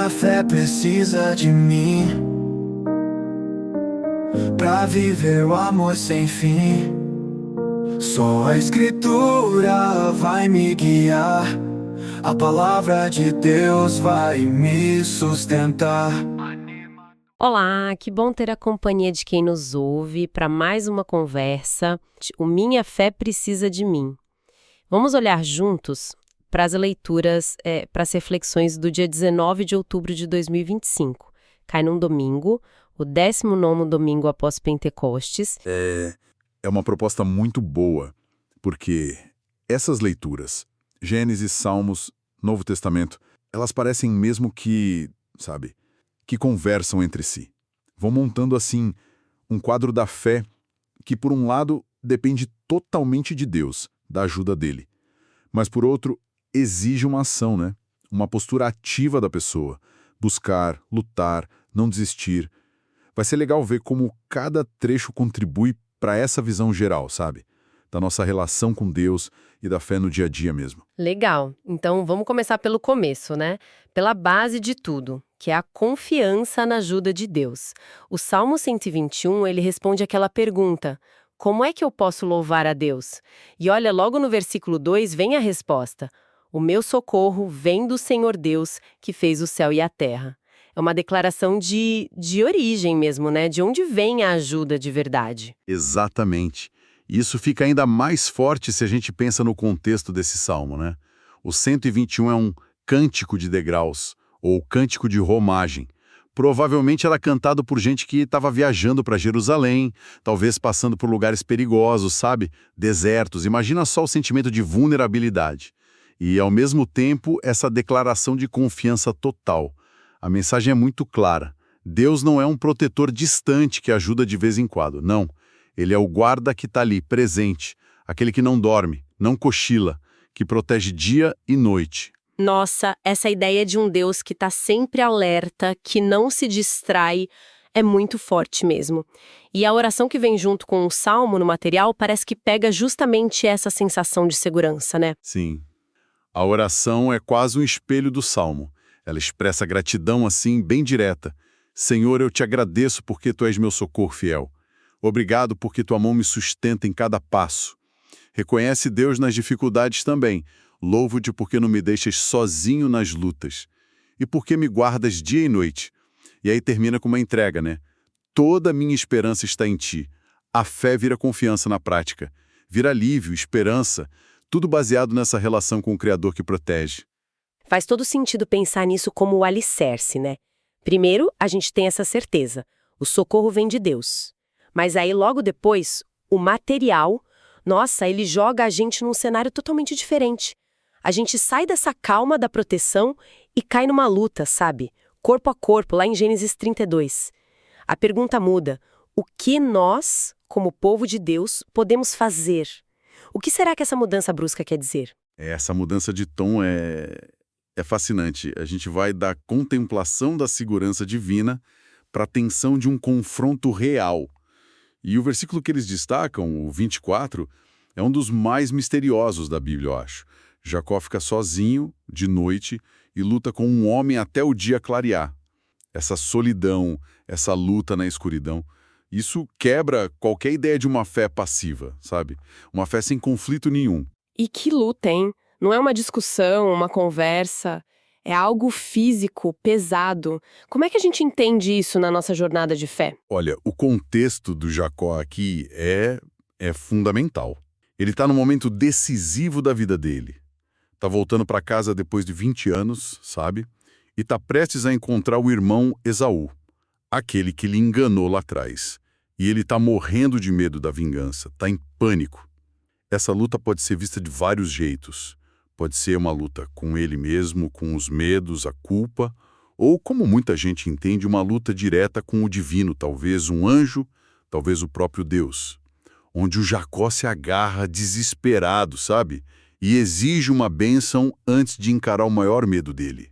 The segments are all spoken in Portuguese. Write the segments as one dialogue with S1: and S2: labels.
S1: Minha fé precisa de mim pra viver o amor sem fim. Só a Escritura vai me guiar, a palavra de Deus vai me sustentar.
S2: Olá, que bom ter a companhia de quem nos ouve para mais uma conversa. O Minha Fé Precisa de Mim. Vamos olhar juntos para as leituras, para as reflexões do dia 19 de outubro de 2025. Cai num domingo, o 19º domingo após Pentecostes.
S3: É uma proposta muito boa, porque essas leituras, Gênesis, Salmos, Novo Testamento, elas parecem mesmo que, que conversam entre si. Vão montando, assim, um quadro da fé que, por um lado, depende totalmente de Deus, da ajuda dele. Mas, por outro, exige uma ação, né? Uma postura ativa da pessoa. Buscar, lutar, não desistir. Vai ser legal ver como cada trecho contribui para essa visão geral, sabe? Da nossa relação com Deus e da fé no dia a dia mesmo.
S2: Legal. Então, vamos começar pelo começo, né? Pela base de tudo, que é a confiança na ajuda de Deus. O Salmo 121, ele responde aquela pergunta: como é que eu posso louvar a Deus? E olha, logo no versículo 2 vem a resposta: o meu socorro vem do Senhor Deus, que fez o céu e a terra. É uma declaração de origem mesmo, né? De onde vem a ajuda de verdade.
S3: Exatamente. E isso fica ainda mais forte se a gente pensa no contexto desse salmo, né? O 121 é um cântico de degraus, ou cântico de romagem. Provavelmente era cantado por gente que estava viajando para Jerusalém, talvez passando por lugares perigosos, sabe? Desertos. Imagina só o sentimento de vulnerabilidade. E, ao mesmo tempo, essa declaração de confiança total. A mensagem é muito clara. Deus não é um protetor distante que ajuda de vez em quando, não. Ele é o guarda que está ali, presente, aquele que não dorme, não cochila, que protege dia e noite.
S2: Nossa, essa ideia de um Deus que está sempre alerta, que não se distrai, é muito forte mesmo. E a oração que vem junto com o salmo no material parece que pega justamente essa sensação de segurança, né?
S3: Sim. A oração é quase um espelho do salmo. Ela expressa gratidão assim, bem direta. Senhor, eu te agradeço porque tu és meu socorro fiel. Obrigado porque tua mão me sustenta em cada passo. Reconhece Deus nas dificuldades também. Louvo-te porque não me deixas sozinho nas lutas. E porque me guardas dia e noite. E aí termina com uma entrega, né? Toda a minha esperança está em ti. A fé vira confiança na prática. Vira alívio, esperança. Tudo baseado nessa relação com o Criador que protege.
S2: Faz todo sentido pensar nisso como o alicerce, né? Primeiro, a gente tem essa certeza. O socorro vem de Deus. Mas aí, logo depois, o material, nossa, ele joga a gente num cenário totalmente diferente. A gente sai dessa calma da proteção e cai numa luta, sabe? Corpo a corpo, lá em Gênesis 32. A pergunta muda: o que nós, como povo de Deus, podemos fazer? O que será que essa mudança brusca quer dizer?
S3: Essa mudança de tom é fascinante. A gente vai da contemplação da segurança divina para a tensão de um confronto real. E o versículo que eles destacam, o 24, é um dos mais misteriosos da Bíblia, eu acho. Jacó fica sozinho, de noite, e luta com um homem até o dia clarear. Essa solidão, essa luta na escuridão, isso quebra qualquer ideia de uma fé passiva, sabe? Uma fé sem conflito nenhum.
S2: E que luta, hein? Não é uma discussão, uma conversa. É algo físico, pesado. Como é que a gente entende isso na nossa jornada de fé?
S3: Olha, o contexto do Jacó aqui é fundamental. Ele está num momento decisivo da vida dele. Está voltando para casa depois de 20 anos, sabe? E está prestes a encontrar o irmão Esaú, aquele que lhe enganou lá atrás. E ele está morrendo de medo da vingança, está em pânico. Essa luta pode ser vista de vários jeitos. Pode ser uma luta com ele mesmo, com os medos, a culpa, ou, como muita gente entende, uma luta direta com o divino, talvez um anjo, talvez o próprio Deus, onde o Jacó se agarra desesperado, sabe? E exige uma bênção antes de encarar o maior medo dele.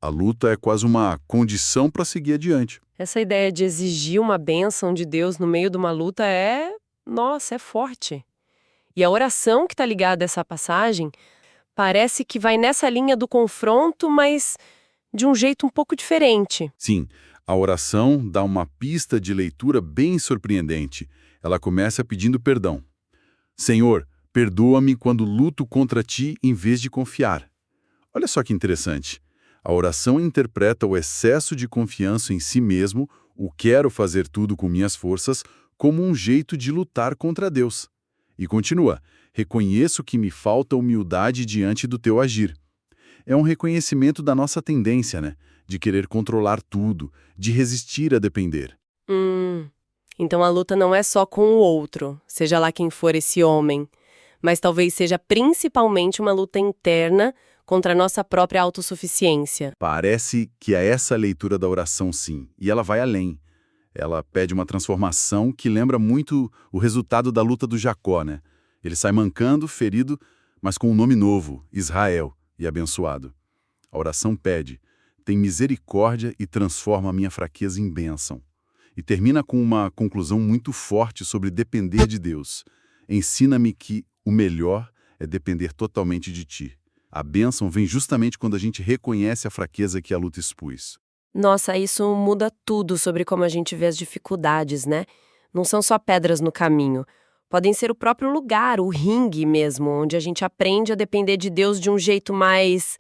S3: A luta é quase uma condição para seguir adiante.
S2: Essa ideia de exigir uma bênção de Deus no meio de uma luta nossa, é forte. E a oração que está ligada a essa passagem parece que vai nessa linha do confronto, mas de um jeito um pouco diferente.
S3: Sim, a oração dá uma pista de leitura bem surpreendente. Ela começa pedindo perdão. Senhor, perdoa-me quando luto contra ti em vez de confiar. Olha só que interessante. A oração interpreta o excesso de confiança em si mesmo, o quero fazer tudo com minhas forças, como um jeito de lutar contra Deus. E continua, reconheço que me falta humildade diante do teu agir. É um reconhecimento da nossa tendência, né? De querer controlar tudo, de resistir a depender.
S2: Então a luta não é só com o outro, seja lá quem for esse homem, mas talvez seja principalmente uma luta interna contra a nossa própria autossuficiência.
S3: Parece que é essa a leitura da oração, sim, e ela vai além. Ela pede uma transformação que lembra muito o resultado da luta do Jacó, né? Ele sai mancando, ferido, mas com um nome novo, Israel, e abençoado. A oração pede, tem misericórdia e transforma a minha fraqueza em bênção. E termina com uma conclusão muito forte sobre depender de Deus. Ensina-me que o melhor é depender totalmente de ti. A bênção vem justamente quando a gente reconhece a fraqueza que a luta expôs.
S2: Nossa, isso muda tudo sobre como a gente vê as dificuldades, né? Não são só pedras no caminho. Podem ser o próprio lugar, o ringue mesmo, onde a gente aprende a depender de Deus de um jeito mais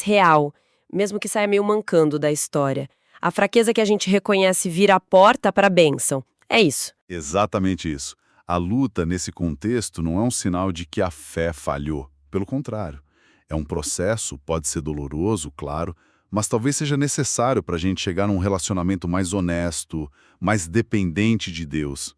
S2: real, mesmo que saia meio mancando da história. A fraqueza que a gente reconhece vira a porta para a bênção. É isso.
S3: Exatamente isso. A luta, nesse contexto, não é um sinal de que a fé falhou. Pelo contrário. É um processo, pode ser doloroso, claro, mas talvez seja necessário para a gente chegar num relacionamento mais honesto, mais dependente de Deus.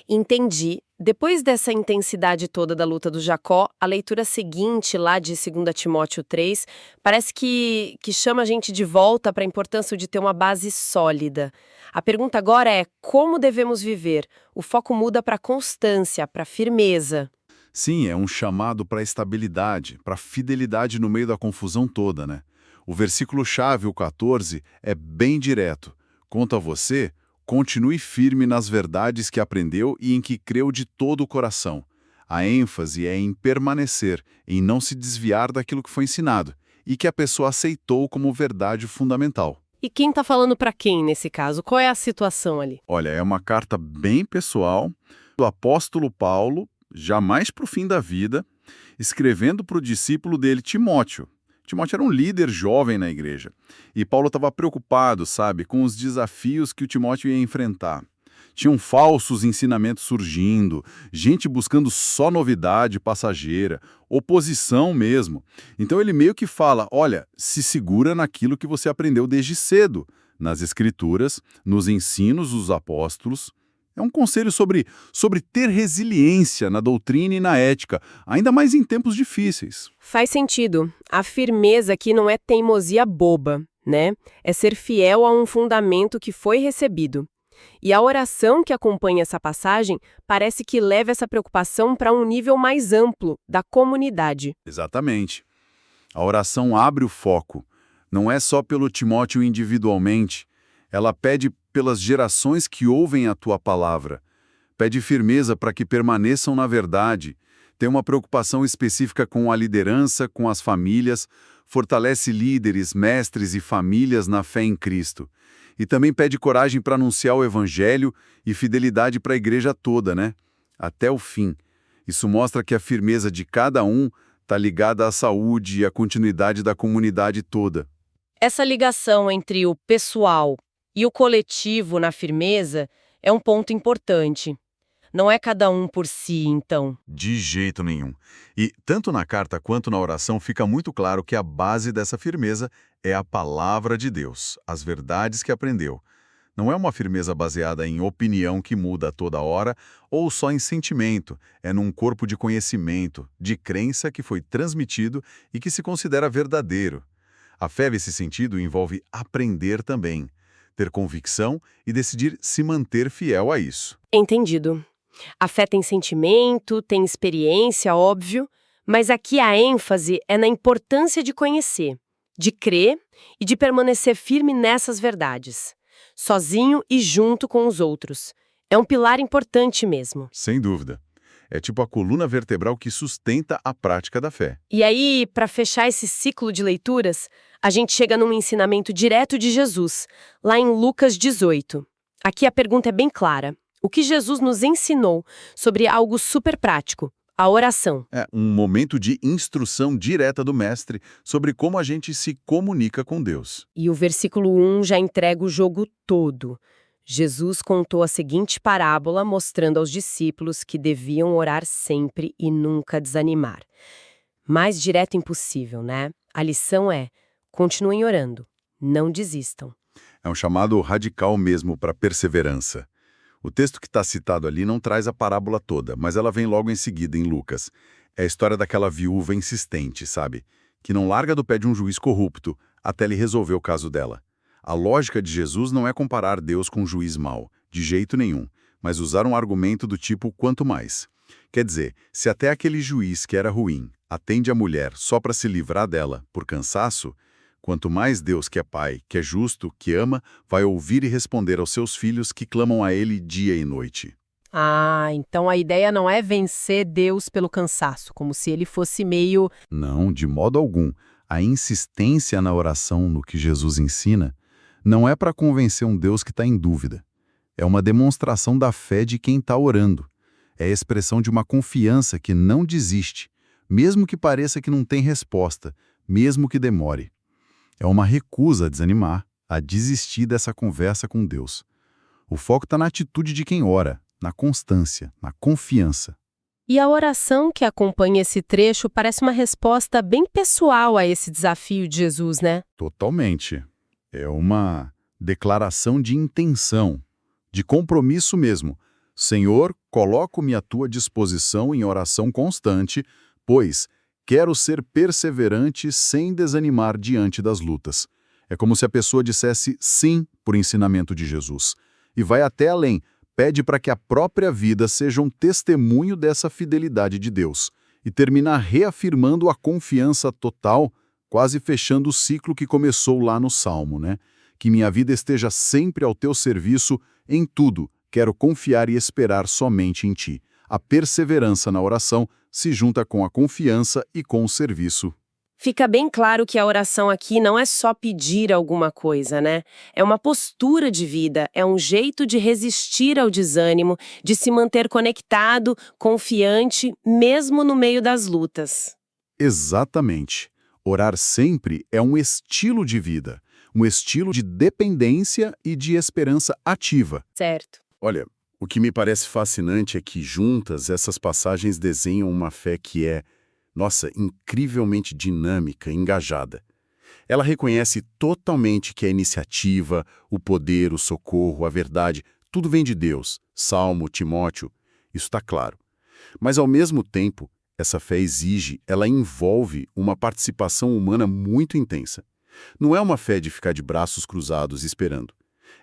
S2: Entendi. Depois dessa intensidade toda da luta do Jacó, a leitura seguinte, lá de 2 Timóteo 3, parece que chama a gente de volta para a importância de ter uma base sólida. A pergunta agora é como devemos viver? O foco muda para constância, para firmeza.
S3: Sim, é um chamado para estabilidade, para fidelidade no meio da confusão toda, né? O versículo-chave, o 14, é bem direto. Quanto a você, continue firme nas verdades que aprendeu e em que creu de todo o coração. A ênfase é em permanecer, em não se desviar daquilo que foi ensinado e que a pessoa aceitou como verdade fundamental.
S2: E quem está falando para quem nesse caso? Qual é a situação ali?
S3: Olha, é uma carta bem pessoal do apóstolo Paulo, já mais para o fim da vida, escrevendo para o discípulo dele, Timóteo. Timóteo era um líder jovem na igreja. E Paulo estava preocupado, sabe, com os desafios que o Timóteo ia enfrentar. Tinham falsos ensinamentos surgindo, gente buscando só novidade passageira, oposição mesmo. Então ele meio que fala, olha, se segura naquilo que você aprendeu desde cedo, nas escrituras, nos ensinos dos apóstolos. É um conselho sobre ter resiliência na doutrina e na ética, ainda mais em tempos difíceis.
S2: Faz sentido. A firmeza aqui não é teimosia boba, né? É ser fiel a um fundamento que foi recebido. E a oração que acompanha essa passagem parece que leva essa preocupação para um nível mais amplo, da comunidade.
S3: Exatamente. A oração abre o foco. Não é só pelo Timóteo individualmente. Ela pede pelas gerações que ouvem a tua palavra. Pede firmeza para que permaneçam na verdade. Tem uma preocupação específica com a liderança, com as famílias, fortalece líderes, mestres e famílias na fé em Cristo. E também pede coragem para anunciar o evangelho e fidelidade para a igreja toda, né? Até o fim. Isso mostra que a firmeza de cada um está ligada à saúde e à continuidade da comunidade toda.
S2: Essa ligação entre o pessoal e o coletivo na firmeza é um ponto importante. Não é cada um por si, então.
S3: De jeito nenhum. E tanto na carta quanto na oração fica muito claro que a base dessa firmeza é a palavra de Deus, as verdades que aprendeu. Não é uma firmeza baseada em opinião que muda a toda hora ou só em sentimento, é num corpo de conhecimento, de crença que foi transmitido e que se considera verdadeiro. A fé nesse sentido envolve aprender também, ter convicção e decidir se manter fiel a isso.
S2: Entendido. A fé tem sentimento, tem experiência, óbvio, mas aqui a ênfase é na importância de conhecer, de crer e de permanecer firme nessas verdades, sozinho e junto com os outros. É um pilar importante mesmo.
S3: Sem dúvida. É tipo a coluna vertebral que sustenta a prática da fé.
S2: E aí, para fechar esse ciclo de leituras, a gente chega num ensinamento direto de Jesus, lá em Lucas 18. Aqui a pergunta é bem clara. O que Jesus nos ensinou sobre algo super prático, a oração?
S3: É um momento de instrução direta do mestre sobre como a gente se comunica com Deus.
S2: E o versículo 1 já entrega o jogo todo. Jesus contou a seguinte parábola mostrando aos discípulos que deviam orar sempre e nunca desanimar. Mais direto impossível, né? A lição é: continuem orando, não desistam.
S3: É um chamado radical mesmo para perseverança. O texto que está citado ali não traz a parábola toda, mas ela vem logo em seguida em Lucas. É a história daquela viúva insistente, sabe? Que não larga do pé de um juiz corrupto até ele resolver o caso dela. A lógica de Jesus não é comparar Deus com um juiz mau, de jeito nenhum, mas usar um argumento do tipo quanto mais. Quer dizer, se até aquele juiz que era ruim atende a mulher só para se livrar dela, por cansaço, quanto mais Deus, que é Pai, que é justo, que ama, vai ouvir e responder aos seus filhos que clamam a Ele dia e noite.
S2: Ah, então a ideia não é vencer Deus pelo cansaço, como se ele fosse meio...
S3: Não, de modo algum. A insistência na oração no que Jesus ensina não é para convencer um Deus que está em dúvida. É uma demonstração da fé de quem está orando. É a expressão de uma confiança que não desiste, mesmo que pareça que não tem resposta, mesmo que demore. É uma recusa a desanimar, a desistir dessa conversa com Deus. O foco está na atitude de quem ora, na constância, na confiança.
S2: E a oração que acompanha esse trecho parece uma resposta bem pessoal a esse desafio de Jesus, né?
S3: Totalmente. É uma declaração de intenção, de compromisso mesmo. Senhor, coloco-me à tua disposição em oração constante, pois quero ser perseverante sem desanimar diante das lutas. É como se a pessoa dissesse sim por ensinamento de Jesus. E vai até além, pede para que a própria vida seja um testemunho dessa fidelidade de Deus. E termina reafirmando a confiança total, quase fechando o ciclo que começou lá no Salmo, né? Que minha vida esteja sempre ao teu serviço em tudo. Quero confiar e esperar somente em ti. A perseverança na oração se junta com a confiança e com o serviço.
S2: Fica bem claro que a oração aqui não é só pedir alguma coisa, né? É uma postura de vida, é um jeito de resistir ao desânimo, de se manter conectado, confiante, mesmo no meio das lutas.
S3: Exatamente. Orar sempre é um estilo de vida, um estilo de dependência e de esperança ativa.
S2: Certo.
S3: Olha, o que me parece fascinante é que juntas essas passagens desenham uma fé que é, nossa, incrivelmente dinâmica, engajada. Ela reconhece totalmente que a iniciativa, o poder, o socorro, a verdade, tudo vem de Deus, Salmo, Timóteo, isso está claro. Mas, ao mesmo tempo, essa fé exige, ela envolve uma participação humana muito intensa. Não é uma fé de ficar de braços cruzados esperando.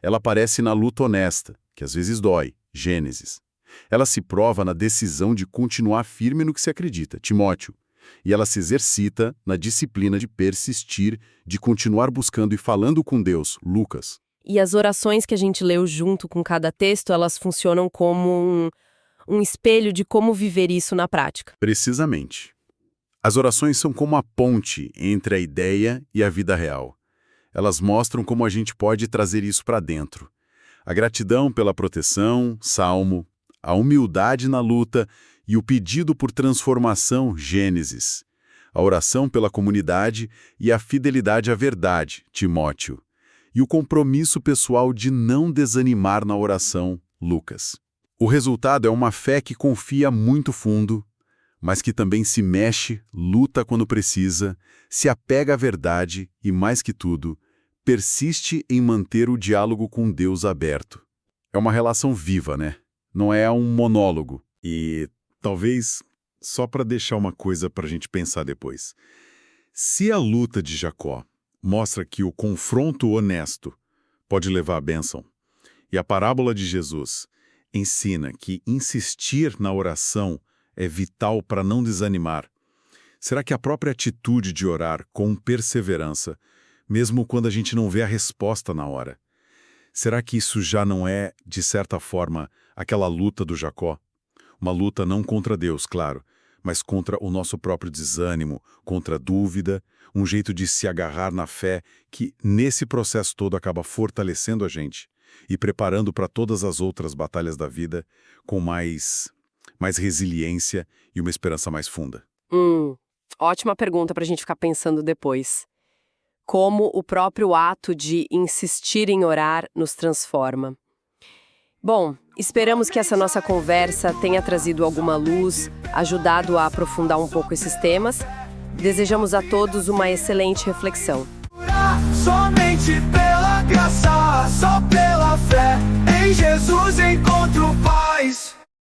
S3: Ela aparece na luta honesta, que às vezes dói, Gênesis. Ela se prova na decisão de continuar firme no que se acredita, Timóteo. E ela se exercita na disciplina de persistir, de continuar buscando e falando com Deus, Lucas.
S2: E as orações que a gente leu junto com cada texto, elas funcionam como um espelho de como viver isso na prática.
S3: Precisamente. As orações são como a ponte entre a ideia e a vida real. Elas mostram como a gente pode trazer isso para dentro. A gratidão pela proteção, Salmo, a humildade na luta e o pedido por transformação, Gênesis. A oração pela comunidade e a fidelidade à verdade, Timóteo. E o compromisso pessoal de não desanimar na oração, Lucas. O resultado é uma fé que confia muito fundo, mas que também se mexe, luta quando precisa, se apega à verdade e, mais que tudo, persiste em manter o diálogo com Deus aberto. É uma relação viva, né? Não é um monólogo. E talvez, só para deixar uma coisa para a gente pensar depois. Se a luta de Jacó mostra que o confronto honesto pode levar à bênção, e a parábola de Jesus ensina que insistir na oração é vital para não desanimar, será que a própria atitude de orar com perseverança, mesmo quando a gente não vê a resposta na hora, será que isso já não é, de certa forma, aquela luta do Jacó? Uma luta não contra Deus, claro, mas contra o nosso próprio desânimo, contra a dúvida, um jeito de se agarrar na fé que, nesse processo todo, acaba fortalecendo a gente e preparando para todas as outras batalhas da vida com mais resiliência e uma esperança mais funda.
S2: Ótima pergunta para a gente ficar pensando depois. Como o próprio ato de insistir em orar nos transforma. Bom, esperamos que essa nossa conversa tenha trazido alguma luz, ajudado a aprofundar um pouco esses temas. Desejamos a todos uma excelente reflexão.
S1: Somente pela graça, só pela fé, em Jesus encontro paz.